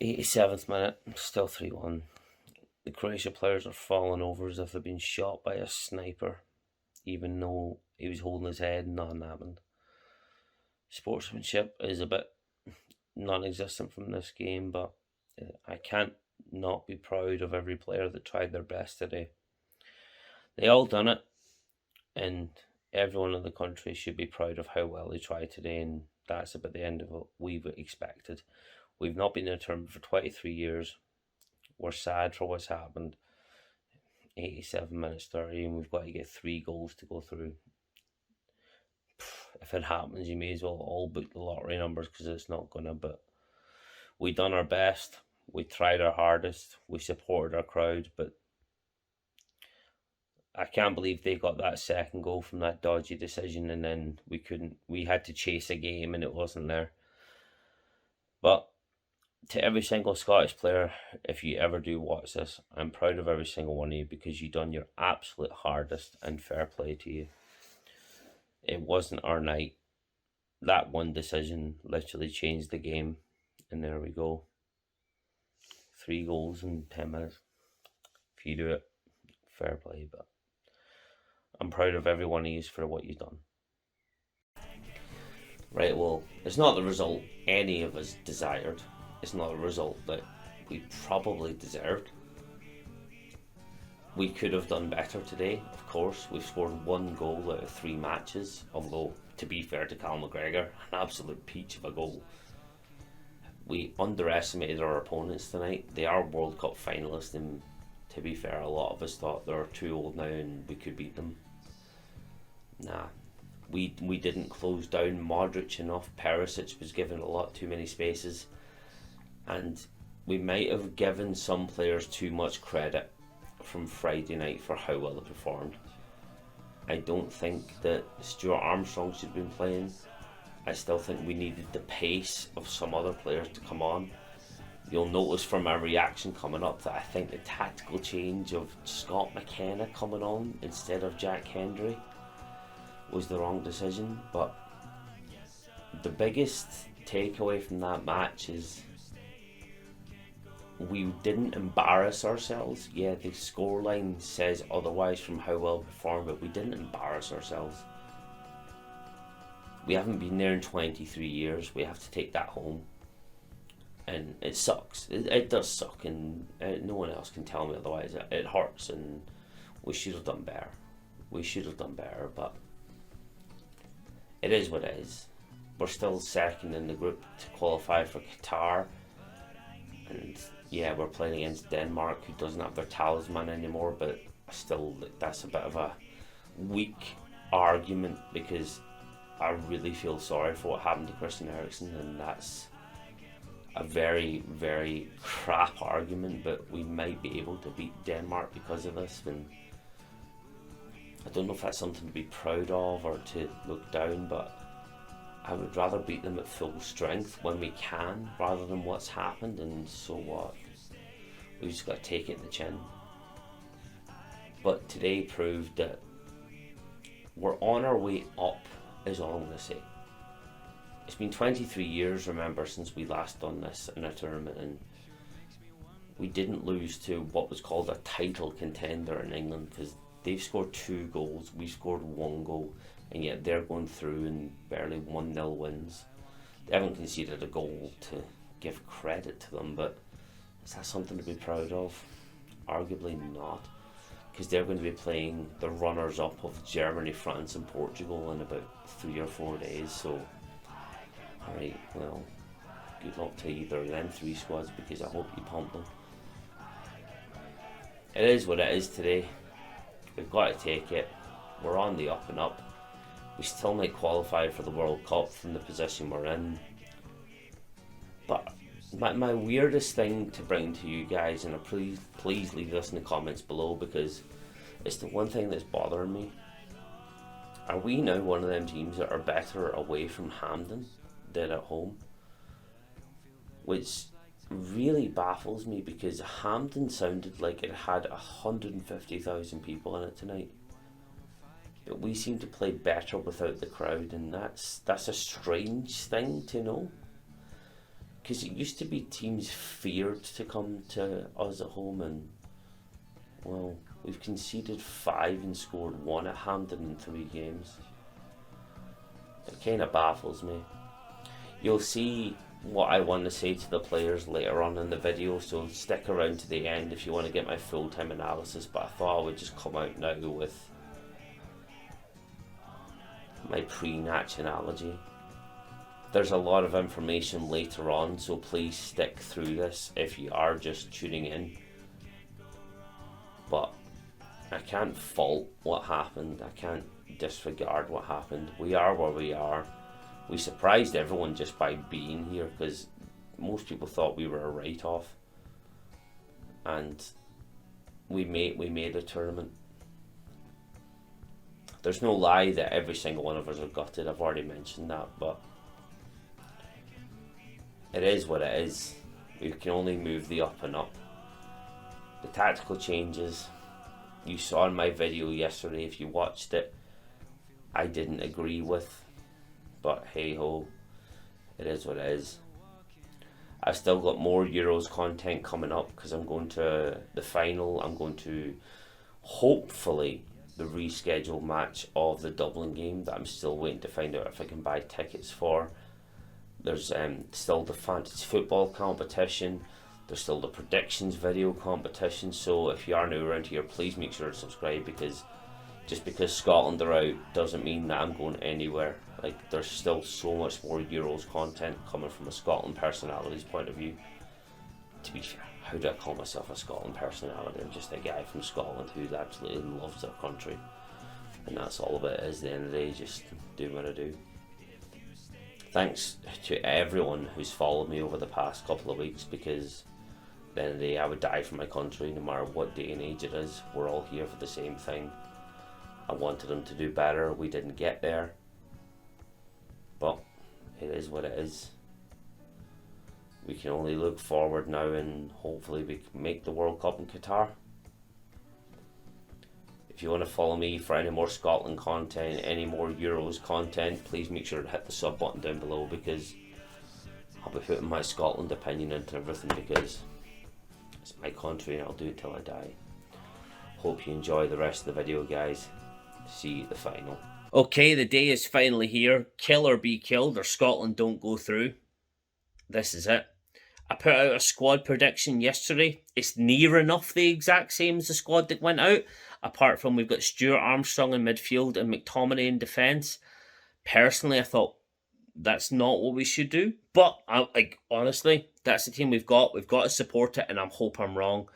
87th minute, still 3-1. The Croatia players are falling over as if they've been shot by a sniper, even though he was holding his head and nothing happened. Sportsmanship is a bit non-existent from this game, but I can't not be proud of every player that tried their best today. They all done it, and everyone in the country should be proud of how well they tried today, and that's about the end of what we've expected. We've not been in a tournament for 23 years. We're sad for what's happened. 87 minutes 30, and we've got to get 3 goals to go through. If it happens, you may as well all book the lottery numbers, because it's not gonna. But we done our best. We tried our hardest. We supported our crowd, but I can't believe they got that second goal from that dodgy decision, and then we couldn't. We had to chase a game, and it wasn't there. But to every single Scottish player, if you ever do watch this, I'm proud of every single one of you, because you done your absolute hardest, and fair play to you. It wasn't our night. That one decision literally changed the game, and there we go. 3 goals in 10 minutes. If you do it, fair play, but I'm proud of every one of you for what you've done. Right, well, it's not the result any of us desired. It's not a result that we probably deserved. We could have done better today, of course. We've scored 1 goal out of 3 matches, although, to be fair to Cal McGregor, an absolute peach of a goal. We underestimated our opponents tonight. They are World Cup finalists, and to be fair, a lot of us thought they're too old now and we could beat them. Nah, we didn't close down Modric enough. Perisic was given a lot too many spaces, and we might have given some players too much credit from Friday night for how well they performed. I don't think that Stuart Armstrong should have been playing. I still think we needed the pace of some other players to come on. You'll notice from my reaction coming up that I think the tactical change of Scott McKenna coming on instead of Jack Hendry was the wrong decision. But the biggest takeaway from that match is we didn't embarrass ourselves. Yeah, the scoreline says otherwise from how well we performed, but we didn't embarrass ourselves. We haven't been there in 23 years. We have to take that home. And it sucks. It does suck, and no one else can tell me otherwise. It hurts, and we should have done better. We should have done better, but it is what it is. We're still second in the group to qualify for Qatar. And yeah, we're playing against Denmark, who doesn't have their talisman anymore, but still, that's a bit of a weak argument, because I really feel sorry for what happened to Christian Eriksen, and that's a very, very crap argument. But we might be able to beat Denmark because of this, and I don't know if that's something to be proud of or to look down, but I would rather beat them at full strength when we can, rather than what's happened. And so what? We just got to take it in the chin. But today proved that we're on our way up, is all I'm going to say. It's been 23 years, remember, since we last done this in a tournament, and we didn't lose to what was called a title contender in England, because they've scored 2 goals, we scored 1 goal, and yet they're going through in barely 1-0 wins. They haven't conceded a goal to give credit to them, but is that something to be proud of? Arguably not, because they're going to be playing the runners-up of Germany, France and Portugal in about 3 or 4 days. So, alright, well, good luck to either of them 3 squads, because I hope you pump them. It is what it is today. We've got to take it. We're on the up and up. We still might qualify for the World Cup from the position we're in. But my weirdest thing to bring to you guys, and please leave this in the comments below, because it's the one thing that's bothering me. Are we now one of them teams that are better away from Hampden than at home? Which really baffles me, because Hampden sounded like it had 150,000 people in it tonight. But we seem to play better without the crowd, and that's a strange thing to know. because it used to be teams feared to come to us at home, and well, we've conceded 5 and scored 1 at Hampden in 3 games. It kind of baffles me. You'll see what I want to say to the players later on in the video, so stick around to the end if you want to get my full-time analysis, but I thought I would just come out now with my pre-match analogy. There's a lot of information later on, so please stick through this if you are just tuning in. But I can't fault what happened. I can't disregard what happened. We are where we are. We surprised everyone just by being here, because most people thought we were a write-off. And we made a tournament. There's no lie that every single one of us are gutted. I've already mentioned that, but it is what it is. We can only move the up and up. The tactical changes you saw in my video yesterday, if you watched it, I didn't agree with, but hey ho, it is what it is. I've still got more Euros content coming up, because I'm going to the final. I'm going to hopefully the rescheduled match of the Dublin game that I'm still waiting to find out if I can buy tickets for. There's still the fantasy football competition. There's still the predictions video competition. So if you are new around here, please make sure to subscribe, because just because Scotland are out doesn't mean that I'm going anywhere. Like, there's still so much more Euros content coming from a Scotland personality's point of view. To be fair, how do I call myself a Scotland personality? I'm just a guy from Scotland who absolutely loves their country, and that's all of it is. At the end of the day, just do what I do. Thanks to everyone who's followed me over the past couple of weeks, because at the end of the day, I would die for my country no matter what day and age it is. We're all here for the same thing. I wanted them to do better. We didn't get there, but it is what it is. We can only look forward now, and hopefully we can make the World Cup in Qatar. If you want to follow me for any more Scotland content, any more Euros content, please make sure to hit the sub button down below, because I'll be putting my Scotland opinion into everything, because it's my country and I'll do it till I die. Hope you enjoy the rest of the video, guys. See you at the final. Okay, the day is finally here. Kill or be killed, or Scotland don't go through. This is it. I put out a squad prediction yesterday. It's near enough the exact same as the squad that went out, apart from we've got Stuart Armstrong in midfield and McTominay in defence. Personally, I thought that's not what we should do, but honestly, that's the team we've got. We've got to support it, and I hope I'm wrong.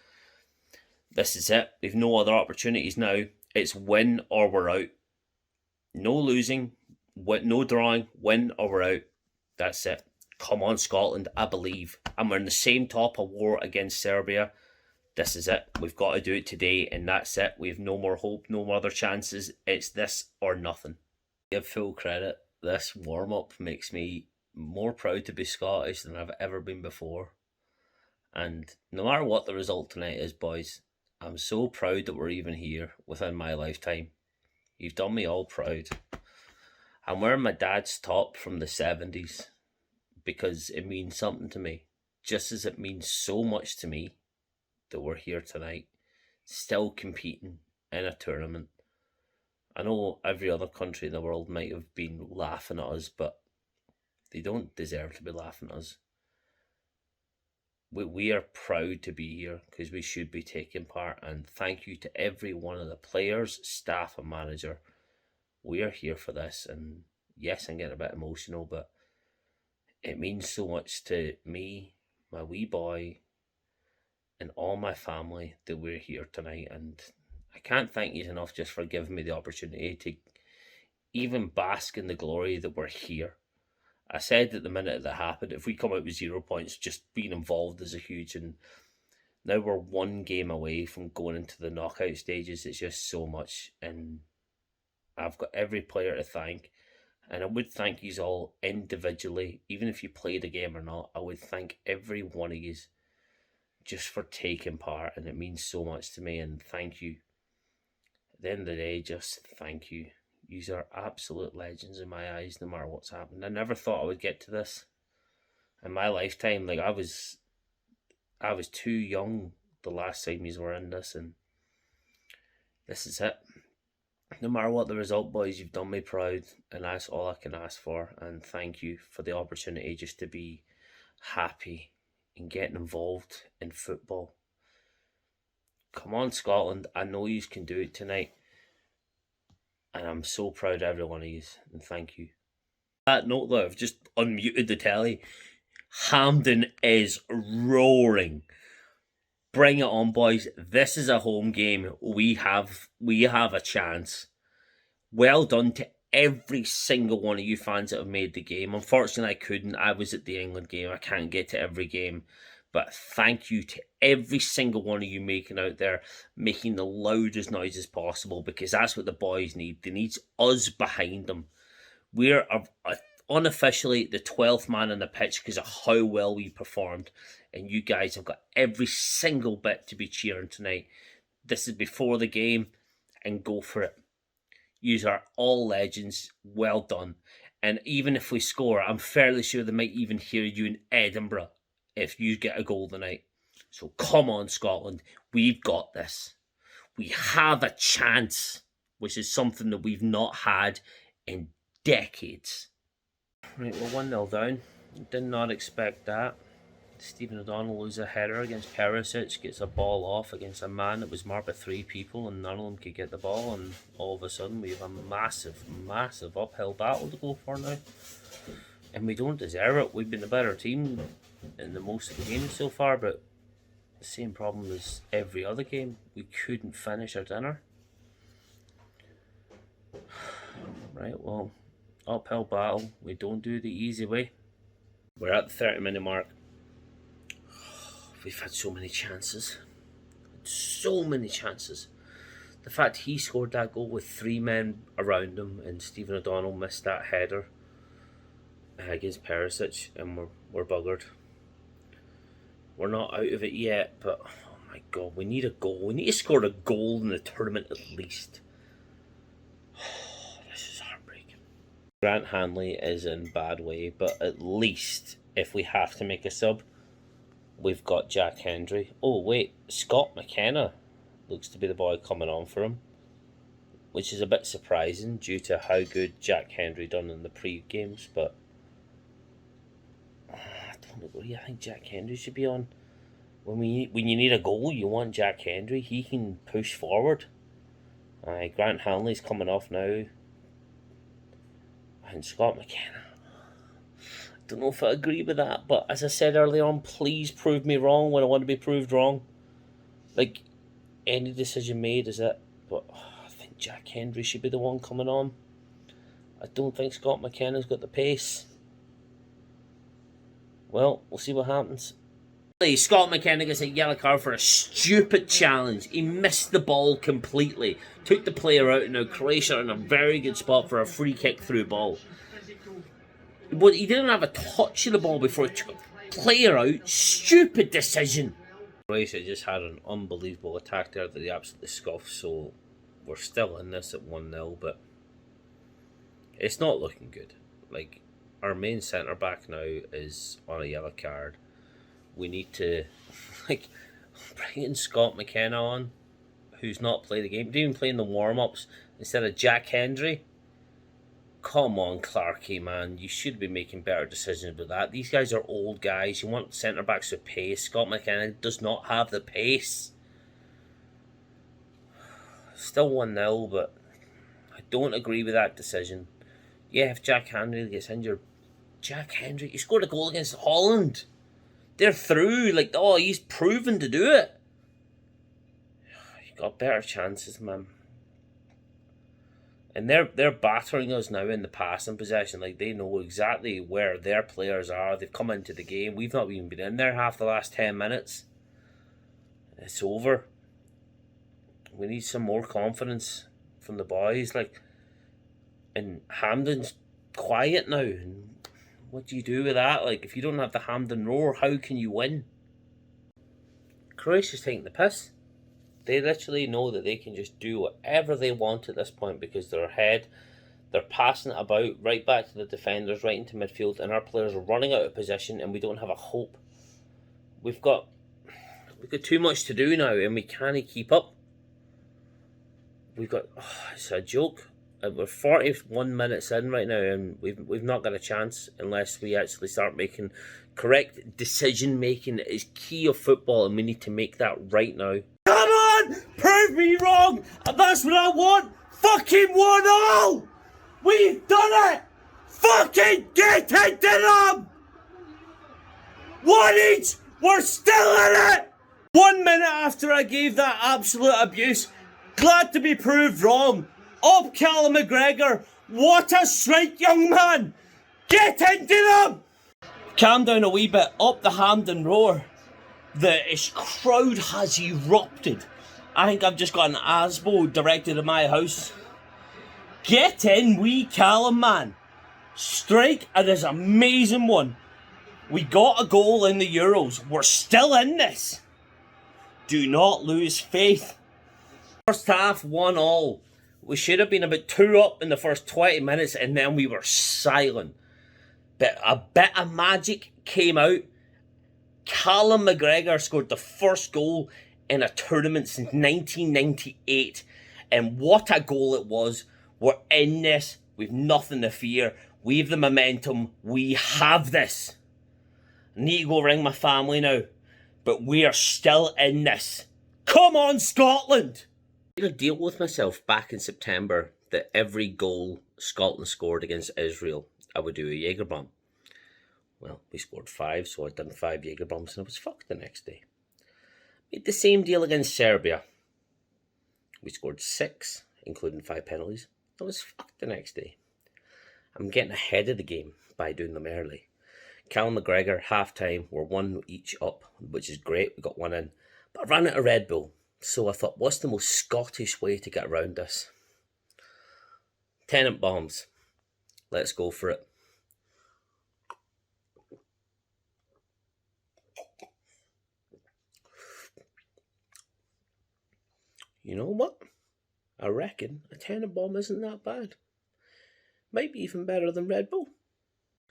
This is it. We've no other opportunities now. It's win or we're out. No losing, no drawing, win or we're out. That's it. Come on, Scotland, I believe. And we're in the same top of war against Serbia. This is it. We've got to do it today, and that's it. We have no more hope, no more other chances. It's this or nothing. Give full credit. This warm-up makes me more proud to be Scottish than I've ever been before. And no matter what the result tonight is, boys, I'm so proud that we're even here within my lifetime. You've done me all proud. I'm wearing my dad's top from the 70s because it means something to me, just as it means so much to me that we're here tonight, still competing in a tournament. I know every other country in the world might have been laughing at us, but they don't deserve to be laughing at us. We are proud to be here because we should be taking part, and thank you to every one of the players, staff and manager. We are here for this, and yes, I'm getting a bit emotional, but it means so much to me, my wee boy, and all my family that we're here tonight, and I can't thank you enough just for giving me the opportunity to even bask in the glory that we're here. I said at the minute that happened, if we come out with 0 points, just being involved is a huge, and now we're one game away from going into the knockout stages. It's just so much, and I've got every player to thank, and I would thank you all individually, even if you played a game or not. I would thank every one of you just for taking part, and it means so much to me, and thank you. At the end of the day, just thank you. You are absolute legends in my eyes, no matter what's happened. I never thought I would get to this. in my lifetime. Like I was too young the last time we were in this, and this is it. No matter what the result, boys, you've done me proud, and that's all I can ask for. And thank you for the opportunity just to be happy and getting involved in football. Come on, Scotland. I know you can do it tonight. And I'm so proud of every one of you. And thank you. That note, though, I've just unmuted the telly. Hampden is roaring. Bring it on, boys. This is a home game. We have a chance. Well done to every single one of you fans that have made the game. Unfortunately, I couldn't. I was at the England game. I can't get to every game. But thank you to every single one of you making out there, making the loudest noises possible, because that's what the boys need. They need us behind them. We're unofficially the 12th man on the pitch because of how well we performed. And you guys have got every single bit to be cheering tonight. This is before the game, and go for it. Yous are all legends. Well done. And even if we score, I'm fairly sure they might even hear you in Edinburgh if you get a goal tonight. So come on, Scotland. We've got this. We have a chance, which is something that we've not had in decades. Right, we're 1-0 down. Did not expect that. Stephen O'Donnell loses a header against Perisic, gets a ball off against a man that was marked by 3 people, and none of them could get the ball, and all of a sudden we have a massive, massive uphill battle to go for now. And we don't deserve it. We've been a better team in the most of the games so far, but the same problem as every other game. We couldn't finish our dinner. Right, well, uphill battle. We don't do it the easy way. We're at the 30-minute mark. We've had so many chances. So many chances. The fact he scored that goal with 3 men around him and Stephen O'Donnell missed that header against Perisic, and we're buggered. We're not out of it yet, but oh my god, we need a goal. We need to score a goal in the tournament at least. This is heartbreaking. Grant Hanley is in bad way, but at least if we have to make a sub, we've got Jack Hendry. Oh wait, Scott McKenna looks to be the boy coming on for him, which is a bit surprising due to how good Jack Hendry done in the pre-games, but I don't agree. I think Jack Hendry should be on. When you need a goal, you want Jack Hendry. He can push forward. Grant Hanley's coming off now. And Scott McKenna. I don't know if I agree with that, but as I said earlier on, please prove me wrong when I want to be proved wrong. Like, any decision made is it, but I think Jack Hendry should be the one coming on. I don't think Scott McKenna's got the pace. Well, we'll see what happens. Scott McKenna gets a yellow card for a stupid challenge. He missed the ball completely. Took the player out, and now Croatia are in a very good spot for a free kick through ball. But he didn't have a touch of the ball before he took a player out. Stupid decision. Croatia just had an unbelievable attack there that he absolutely scuffed, so we're still in this at 1-0, but it's not looking good. Like, our main centre-back now is on a yellow card. We need to, like, bring in Scott McKenna on, who's not played the game. Didn't even play in the warm-ups instead of Jack Hendry. Come on, Clarke, man. You should be making better decisions with that. These guys are old guys. You want centre-backs with pace. Scott McKenna does not have the pace. Still 1-0, but I don't agree with that decision. Yeah, if Jack Hendry gets injured, Jack Hendry, he scored a goal against Holland. They're through. Like, oh, he's proven to do it. You got better chances, man. And they're battering us now in the passing possession. Like, they know exactly where their players are. They've come into the game. We've not even been in there half the last 10 minutes. It's over. We need some more confidence from the boys. Like, and Hampden's quiet now. And what do you do with that? Like, if you don't have the Hampden roar, how can you win? Croatia's taking the piss. They literally know that they can just do whatever they want at this point because they're ahead. They're passing it about right back to the defenders, right into midfield, and our players are running out of position, and we don't have a hope. We've got too much to do now, and we can't keep up. It's a joke. We're 41 minutes in right now, and we've not got a chance unless we actually start making correct decision making. It is key of football, and we need to make that right now. Come on, prove me wrong, and that's what I want. Fucking 1-1. We've done it. Fucking get into them. One each. We're still in it. 1 minute after I gave that absolute abuse, glad to be proved wrong. Up Callum McGregor. What a strike, young man. Get into them. Calm down a wee bit. Up the Hampden Roar. The crowd has erupted. I think I've just got an ASBO directed at my house. Get in, wee Callum, man. Strike, and there's an amazing one. We got a goal in the Euros. We're still in this. Do not lose faith. First half, 1-1. We should have been about 2 up in the first 20 minutes, and then we were silent. But a bit of magic came out. Callum McGregor scored the first goal in a tournament since 1998. And what a goal it was. We're in this. We've nothing to fear. We have the momentum. We have this. I need to go ring my family now. But we are still in this. Come on, Scotland! I made a deal with myself back in September that every goal Scotland scored against Israel, I would do a Jaeger bomb. Well, we scored 5, so I'd done 5 Jaeger bombs, and I was fucked the next day. Made the same deal against Serbia. We scored 6, including 5 penalties. I was fucked the next day. I'm getting ahead of the game by doing them early. Callum McGregor, half-time, we're 1 each up, which is great. We got 1 in. But I ran out of Red Bull. So I thought, what's the most Scottish way to get around this? Tenant bombs. Let's go for it. You know what? I reckon a tenant bomb isn't that bad. Might be even better than Red Bull.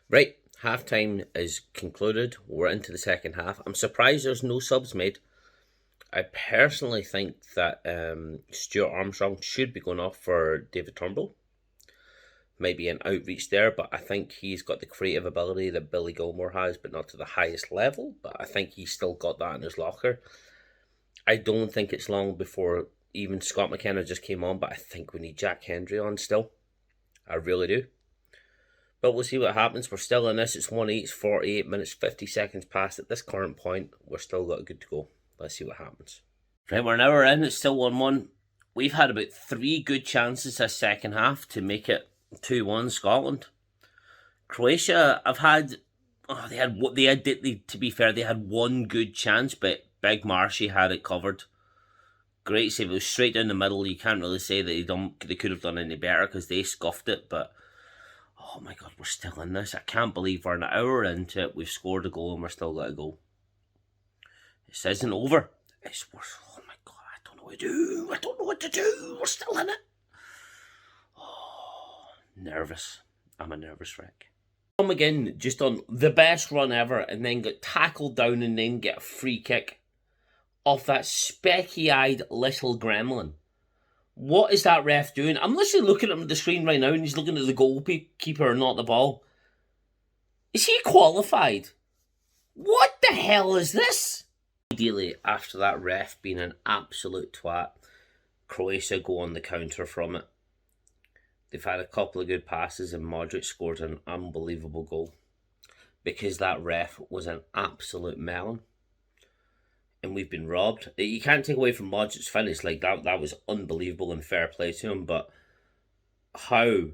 Right, half-time is concluded. We're into the second half. I'm surprised there's no subs made. I personally think that Stuart Armstrong should be going off for David Turnbull. Maybe an outreach there, but I think he's got the creative ability that Billy Gilmore has, but not to the highest level. But I think he's still got that in his locker. I don't think it's long before even Scott McKenna just came on, but I think we need Jack Hendry on still. I really do. But we'll see what happens. We're still in this. It's 1-8, 48 minutes, 50 seconds past. At this current point, we're still got good to go. Let's see what happens. Right, we're an hour in. It's still 1-1. We've had about 3 good chances this second half to make it 2-1 Scotland. Croatia, to be fair, they had 1 good chance, but Big Marshy had it covered. Great save. It was straight down the middle. You can't really say that they could have done any better because they scuffed it, but oh my god, we're still in this. I can't believe we're an hour into it. We've scored a goal and we're still got a goal. This isn't over. Oh my god, I don't know what to do. I don't know what to do. We're still in it. Oh, nervous. I'm a nervous wreck. Come again, just on the best run ever, and then get tackled down and then get a free kick off that specky-eyed little gremlin. What is that ref doing? I'm literally looking at him at the screen right now, and he's looking at the goalkeeper and not the ball. Is he qualified? What the hell is this? Ideally, after that ref being an absolute twat, Croatia go on the counter from it. They've had a couple of good passes and Modric scored an unbelievable goal because that ref was an absolute melon. And we've been robbed. You can't take away from Modric's finish. Like that was unbelievable and fair play to him. But how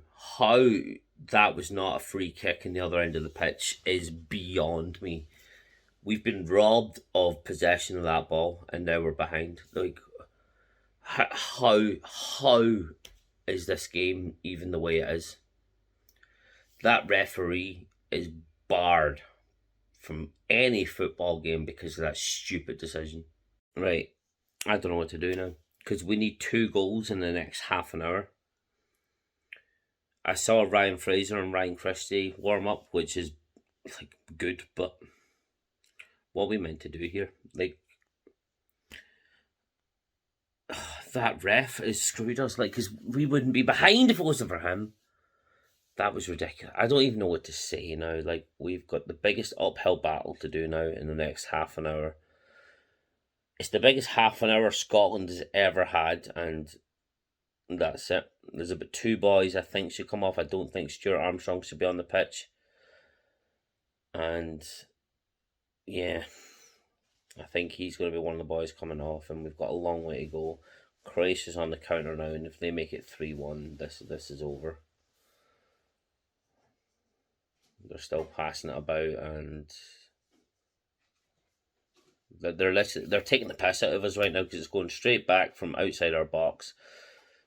that was not a free kick in the other end of the pitch is beyond me. We've been robbed of possession of that ball and now we're behind. Like, how is this game even the way it is? That referee is barred from any football game because of that stupid decision. Right, I don't know what to do now because we need 2 goals in the next half an hour. I saw Ryan Fraser and Ryan Christie warm up, which is like good, but what we meant to do here, like that ref is screwed us, like, because we wouldn't be behind if it wasn't for him. That was ridiculous. I don't even know what to say now. Like, we've got the biggest uphill battle to do now in the next half an hour. It's the biggest half an hour Scotland has ever had, and that's it. There's about 2 boys I think should come off. I don't think Stuart Armstrong should be on the pitch. And yeah, I think he's going to be one of the boys coming off, and we've got a long way to go. Croatia's on the counter now, and if they make it 3-1, this is over. They're still passing it about, and they're taking the piss out of us right now, because it's going straight back from outside our box,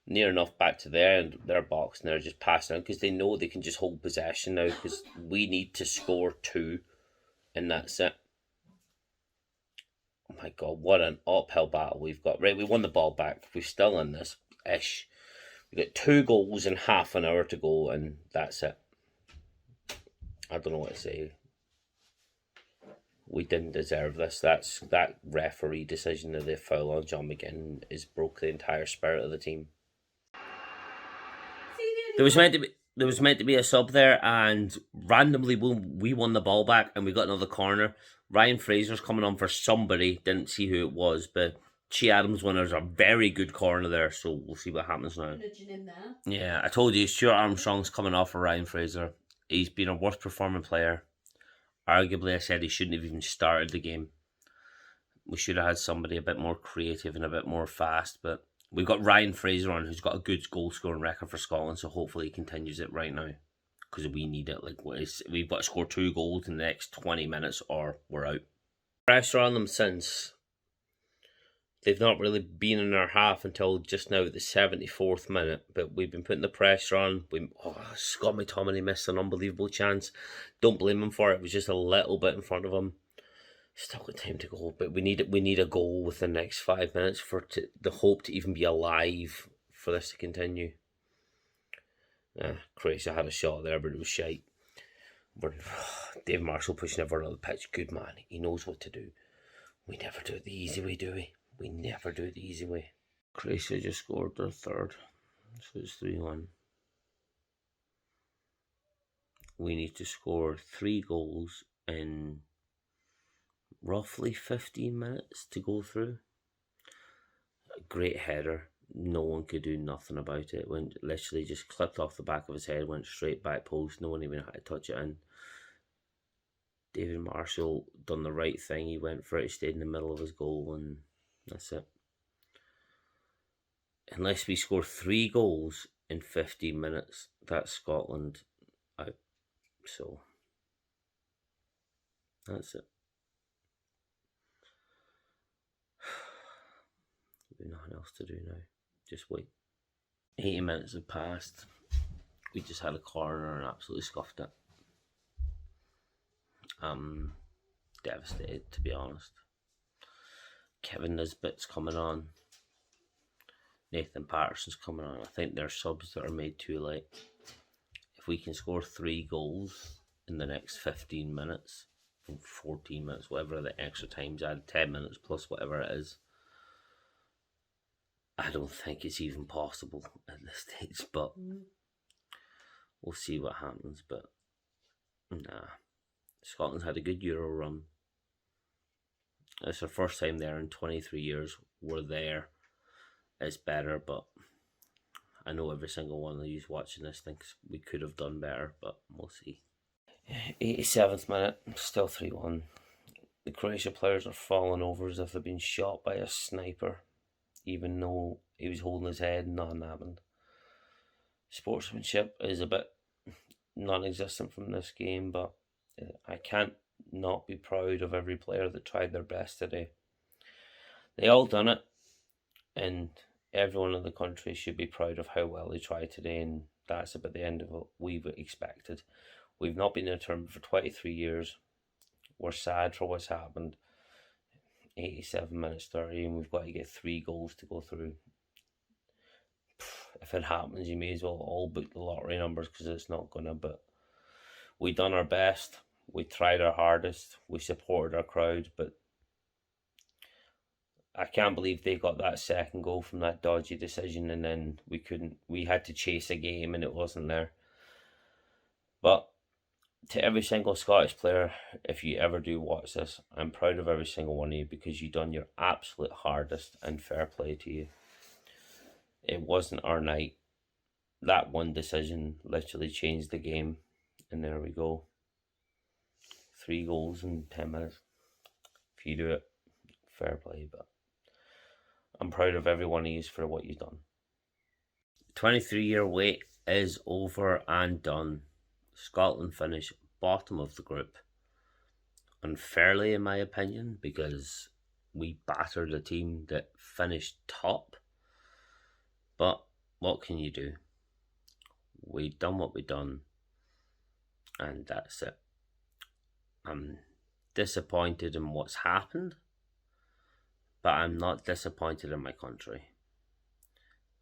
near enough back to their box, and they're just passing out because they know they can just hold possession now, because we need to score 2, and that's it. Oh my god, what an uphill battle we've got. Right, we won the ball back. We're still in this ish. We got 2 goals in half an hour to go, and that's it. I don't know what to say. We didn't deserve this. That referee decision of the foul on John McGinn is broke the entire spirit of the team. There was meant to be a sub there, and randomly we won the ball back, and we got another corner. Ryan Fraser's coming on for somebody. Didn't see who it was, but Che Adams winners a very good corner there, so we'll see what happens now. Yeah, I told you, Stuart Armstrong's coming off for Ryan Fraser. He's been a worst performing player. Arguably, I said he shouldn't have even started the game. We should have had somebody a bit more creative and a bit more fast, but we've got Ryan Fraser on, who's got a good goal scoring record for Scotland, so hopefully he continues it right now, because we need it. Like, we've got to score 2 goals in the next 20 minutes or we're out. Pressure on them since. They've not really been in our half until just now at the 74th minute, but we've been putting the pressure on. Scott McTominay missed an unbelievable chance. Don't blame him for it. It was just a little bit in front of him. Still got time to go, but we need a goal within the next 5 minutes for the hope to even be alive for this to continue. Croatia had a shot there, but it was shite. Dave Marshall pushing everyone on the pitch. Good man. He knows what to do. We never do it the easy way, do we? We never do it the easy way. Croatia just scored their 3rd, so it's 3-1. We need to score 3 goals in roughly 15 minutes to go through. A great header. No one could do nothing about it. Went literally just clipped off the back of his head, went straight back post. No one even had to touch it in. David Marshall done the right thing. He went for it, stayed in the middle of his goal, and that's it. Unless we score 3 goals in 15 minutes, that's Scotland out. So that's it. There's nothing else to do now. Just wait. 80 minutes have passed. We just had a corner and absolutely scuffed it. Devastated, to be honest. Kevin Nisbet's coming on. Nathan Patterson's coming on. I think they're subs that are made too late. If we can score 3 goals in the next 15 minutes, 14 minutes, whatever the extra time's added, 10 minutes plus whatever it is, I don't think it's even possible at this stage, but we'll see what happens. But nah, Scotland's had a good Euro run. It's our first time there in 23 years. We're there. It's better, but I know every single one of you watching this thinks we could have done better, but we'll see. 87th minute, still 3-1. The Croatia players are falling over as if they've been shot by a sniper, even though he was holding his head and nothing happened. Sportsmanship is a bit non-existent from this game, but I can't not be proud of every player that tried their best today. They all done it, and everyone in the country should be proud of how well they tried today, and that's about the end of what we've expected. We've not been in a tournament for 23 years. We're sad for what's happened. 87 minutes 30, and we've got to get 3 goals to go through. if it happens, you may as well all book the lottery numbers because it's not gonna. But we done our best. We tried our hardest. We supported our crowd, but I can't believe they got that second goal from that dodgy decision, and then we couldn't. We had to chase a game, and it wasn't there. But to every single Scottish player, if you ever do watch this, I'm proud of every single one of you because you done your absolute hardest, and fair play to you. It wasn't our night. That one decision literally changed the game, and there we go. 3 goals in 10 minutes. If you do it, fair play, but I'm proud of every one of you for what you've done. 23-year wait is over and done. Scotland finished bottom of the group. Unfairly, in my opinion, because we battered a team that finished top. But what can you do? We done what we done, and that's it. I'm disappointed in what's happened, but I'm not disappointed in my country.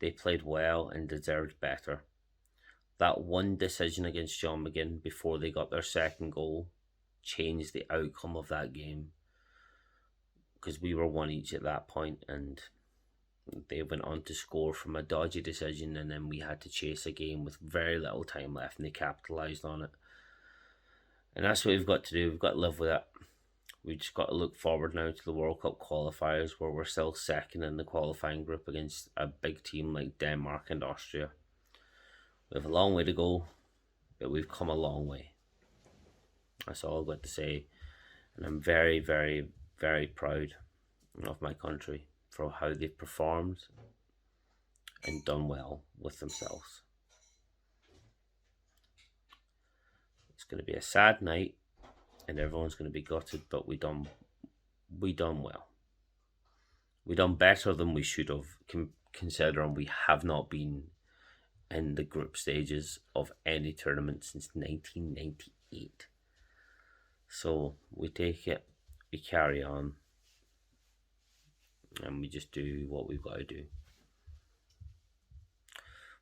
They played well and deserved better. That one decision against John McGinn before they got their second goal changed the outcome of that game, because we were one each at that point, and they went on to score from a dodgy decision, and then we had to chase a game with very little time left, and they capitalised on it. And that's what we've got to do. We've got to live with it. We've just got to look forward now to the World Cup qualifiers, where we're still second in the qualifying group against a big team like Denmark and Austria. We have a long way to go, but we've come a long way. That's all I've got to say. And I'm very, very, very proud of my country for how they've performed and done well with themselves. It's going to be a sad night, and everyone's going to be gutted, but we done well. We done better than we should have, considering we have not been in the group stages of any tournament since 1998. So we take it, we carry on, and we just do what we've got to do.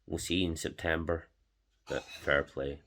We'll see you in September, but fair play.